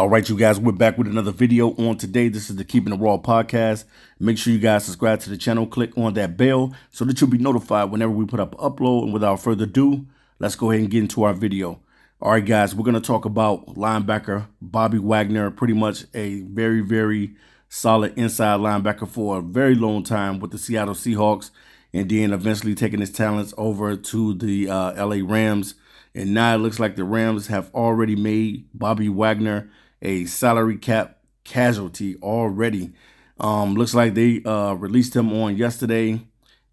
All right, you guys, we're back with another video on today. This is the Keeping It Raw podcast. Make sure you guys subscribe to the channel, click on that bell so that you'll be notified whenever we put up an upload. And without further ado, let's go ahead and get into our video. All right, guys, we're going to talk about linebacker Bobby Wagner, pretty much a very, very solid inside linebacker for a very long time with the Seattle Seahawks, and then eventually taking his talents over to the LA Rams. And now it looks like the Rams have already made Bobby Wagner a salary cap casualty already. Looks like they released him on yesterday,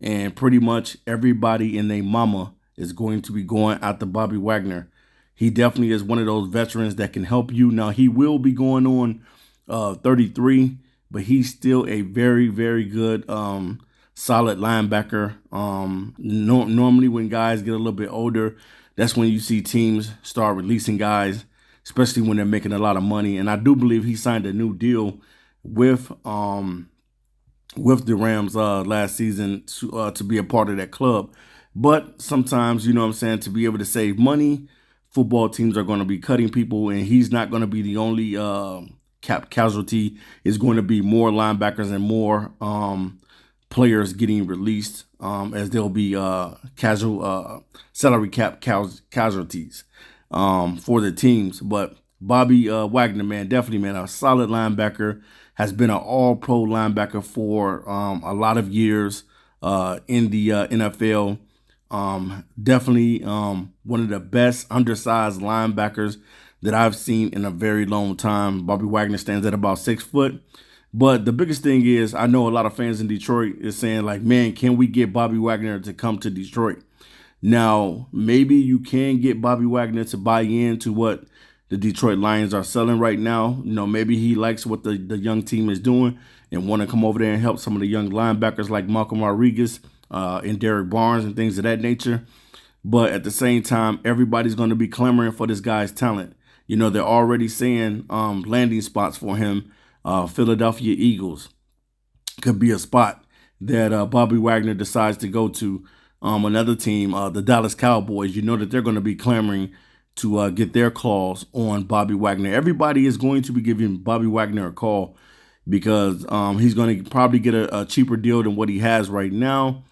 and pretty much everybody and their mama is going to be going after Bobby Wagner. He definitely is one of those veterans that can help you. Now, he will be going on 33, but he's still a very, very good solid linebacker. Normally when guys get a little bit older, that's when you see teams start releasing guys, especially when they're making a lot of money. And I do believe he signed a new deal with the Rams last season to be a part of that club. But sometimes, you know what I'm saying, to be able to save money, football teams are going to be cutting people, and he's not going to be the only cap casualty. It's going to be more linebackers and more players getting released, as there'll be salary cap casualties for the teams. But Bobby Wagner, man, definitely, man, a solid linebacker, has been an all-pro linebacker for a lot of years in the NFL. Definitely one of the best undersized linebackers that I've seen in a very long time. Bobby Wagner stands at about 6 foot. But the biggest thing is, I know a lot of fans in Detroit is saying, like, man, can we get Bobby Wagner to come to Detroit? Now, maybe you can get Bobby Wagner to buy into what the Detroit Lions are selling right now. You know, maybe he likes what the young team is doing and want to come over there and help some of the young linebackers like Malcolm Rodriguez and Derrick Barnes and things of that nature. But at the same time, everybody's going to be clamoring for this guy's talent. You know, they're already saying landing spots for him. Philadelphia Eagles could be a spot that Bobby Wagner decides to go to. Another team, the Dallas Cowboys, you know that they're going to be clamoring to get their claws on Bobby Wagner. Everybody is going to be giving Bobby Wagner a call because he's going to probably get a cheaper deal than what he has right now.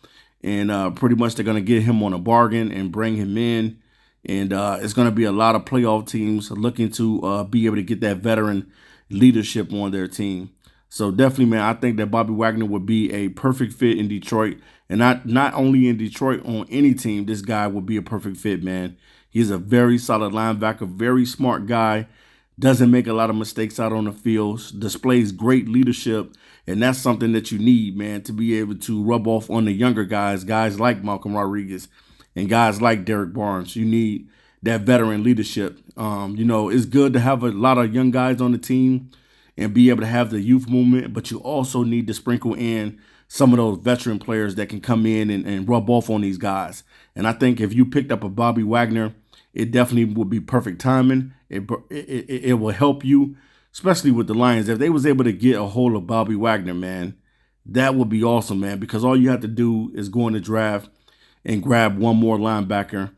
And pretty much they're going to get him on a bargain and bring him in. And it's going to be a lot of playoff teams looking to be able to get that veteran leadership on their team. So definitely, man, I think that Bobby Wagner would be a perfect fit in Detroit. And not only in Detroit, on any team, this guy would be a perfect fit, man. He's a very solid linebacker, very smart guy, doesn't make a lot of mistakes out on the field, displays great leadership. And that's something that you need, man, to be able to rub off on the younger guys like Malcolm Rodriguez and guys like Derrick Barnes. You need that veteran leadership. You know, it's good to have a lot of young guys on the team and be able to have the youth movement, but you also need to sprinkle in some of those veteran players that can come in and rub off on these guys. And I think if you picked up a Bobby Wagner, it definitely would be perfect timing. It will help you, especially with the Lions. If they was able to get a hold of Bobby Wagner, man, that would be awesome, man, because all you have to do is go in the draft and grab one more linebacker.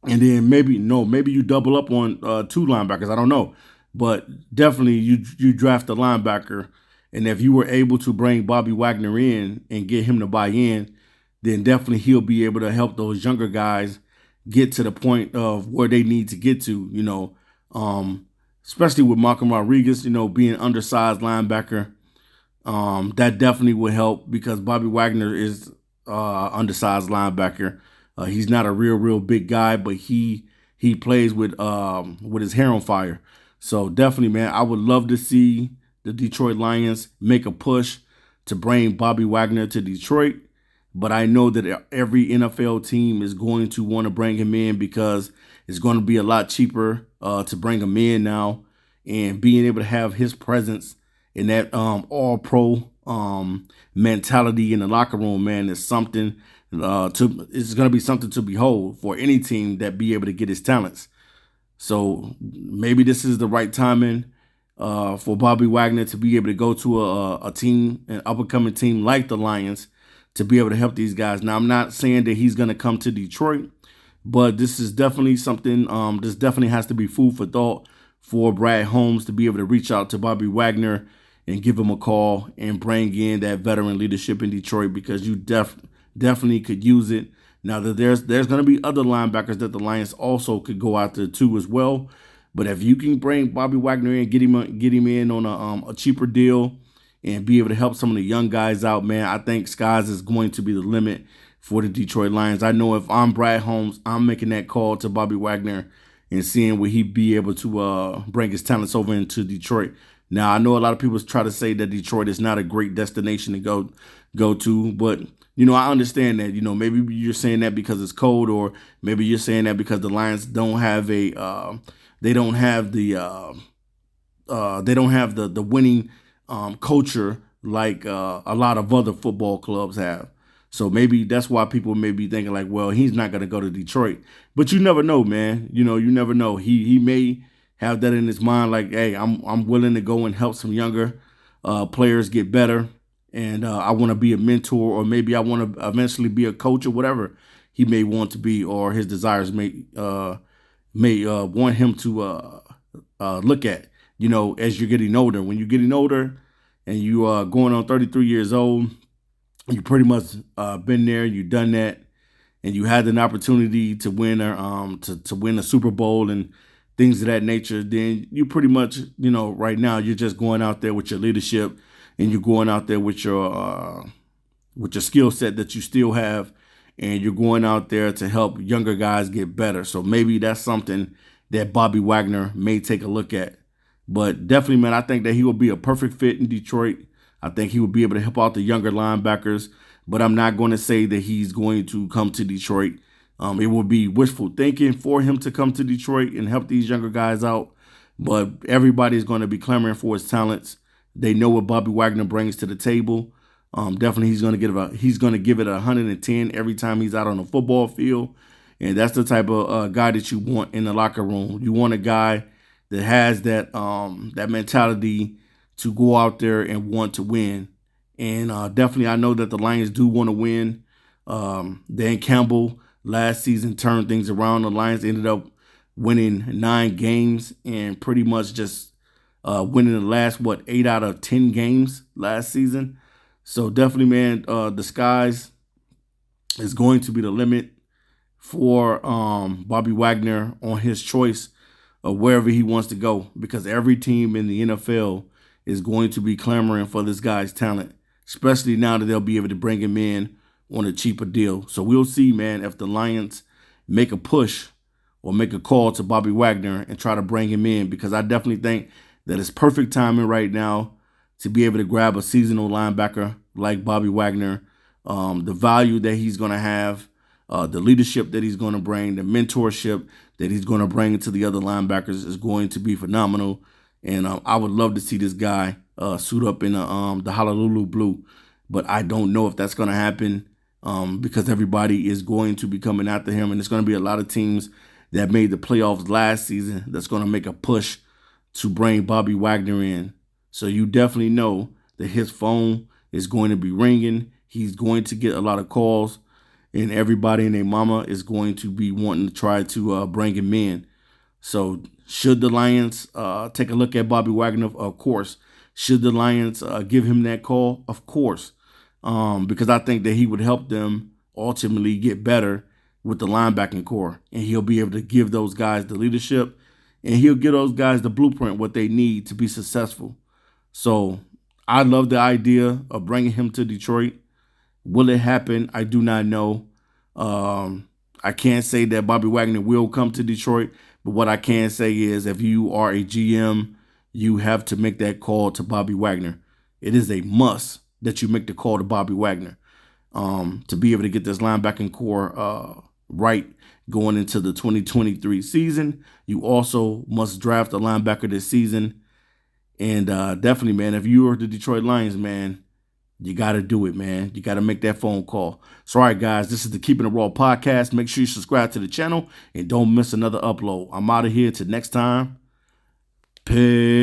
And then maybe you double up on 2 linebackers. I don't know. But definitely you draft a linebacker. And if you were able to bring Bobby Wagner in and get him to buy in, then definitely he'll be able to help those younger guys get to the point of where they need to get to, you know, especially with Malcolm Rodriguez, you know, being undersized linebacker. That definitely would help because Bobby Wagner is undersized linebacker. He's not a real big guy, but he plays with his hair on fire. So definitely, man, I would love to see the Detroit Lions make a push to bring Bobby Wagner to Detroit. But I know that every NFL team is going to want to bring him in because it's going to be a lot cheaper to bring him in now. And being able to have his presence in that all-pro mentality in the locker room, man, is something it's going to be something to behold for any team that be able to get his talents. So maybe this is the right timing for Bobby Wagner to be able to go to a team, an up-and-coming team like the Lions, to be able to help these guys. Now, I'm not saying that he's going to come to Detroit, but this is definitely something, this definitely has to be food for thought for Brad Holmes to be able to reach out to Bobby Wagner and give him a call and bring in that veteran leadership in Detroit, because you definitely could use it. Now that there's going to be other linebackers that the Lions also could go after too as well. But if you can bring Bobby Wagner in, get him in on a cheaper deal and be able to help some of the young guys out, man, I think skies is going to be the limit for the Detroit Lions. I know if I'm Brad Holmes, I'm making that call to Bobby Wagner and seeing will he be able to bring his talents over into Detroit. Now, I know a lot of people try to say that Detroit is not a great destination to go to, but I understand that. Maybe you're saying that because it's cold, or maybe you're saying that because the Lions don't have they don't have the winning culture like a lot of other football clubs have. So maybe that's why people may be thinking like, well, he's not going to go to Detroit. But you never know, man. You never know. He may have that in his mind, like, hey, I'm willing to go and help some younger players get better, and I want to be a mentor, or maybe I want to eventually be a coach, or whatever he may want to be, or his desires may want him to look at. As you're getting older. When you're getting older and you are going on 33 years old, you pretty much been there, you've done that, and you had an opportunity to win to win a Super Bowl and things of that nature. Then you pretty much, right now you're just going out there with your leadership, and you're going out there with your skill set that you still have, and you're going out there to help younger guys get better. So maybe that's something that Bobby Wagner may take a look at. But definitely, man, I think that he will be a perfect fit in Detroit. I think he will be able to help out the younger linebackers, but I'm not going to say that he's going to come to Detroit. It will be wishful thinking for him to come to Detroit and help these younger guys out, but everybody's going to be clamoring for his talents. They know what Bobby Wagner brings to the table. Definitely, he's going to give it 110 every time he's out on the football field, and that's the type of guy that you want in the locker room. You want a guy that has that mentality to go out there and want to win. And definitely, I know that the Lions do want to win. Dan Campbell last season turned things around. The Lions ended up winning 9 games and pretty much just winning the last, 8 out of 10 games last season. So definitely, man, the skies is going to be the limit for Bobby Wagner on his choice of wherever he wants to go, because every team in the NFL is going to be clamoring for this guy's talent, especially now that they'll be able to bring him in on a cheaper deal. So we'll see, man, if the Lions make a push or make a call to Bobby Wagner and try to bring him in, because I definitely think that it's perfect timing right now to be able to grab a seasonal linebacker like Bobby Wagner. The value that he's going to have, the leadership that he's going to bring, the mentorship that he's going to bring to the other linebackers is going to be phenomenal. And I would love to see this guy suit up in the Honolulu blue. But I don't know if that's going to happen because everybody is going to be coming after him. And there's going to be a lot of teams that made the playoffs last season that's going to make a push to bring Bobby Wagner in. So you definitely know that his phone is going to be ringing. He's going to get a lot of calls. And everybody and their mama is going to be wanting to try to bring him in. So should the Lions take a look at Bobby Wagner? Of course. Should the Lions give him that call? Of course. Because I think that he would help them ultimately get better with the linebacking core. And he'll be able to give those guys the leadership. And he'll give those guys the blueprint, what they need to be successful. So I love the idea of bringing him to Detroit. Will it happen? I do not know. I can't say that Bobby Wagner will come to Detroit, but what I can say is if you are a GM, you have to make that call to Bobby Wagner. It is a must that you make the call to Bobby Wagner to be able to get this linebacking core right going into the 2023 season. You also must draft a linebacker this season. And definitely, man, if you are the Detroit Lions, man, you got to do it, man. You got to make that phone call. So, all right, guys, this is the Keeping It Raw podcast. Make sure you subscribe to the channel and don't miss another upload. I'm out of here. Till next time. Peace.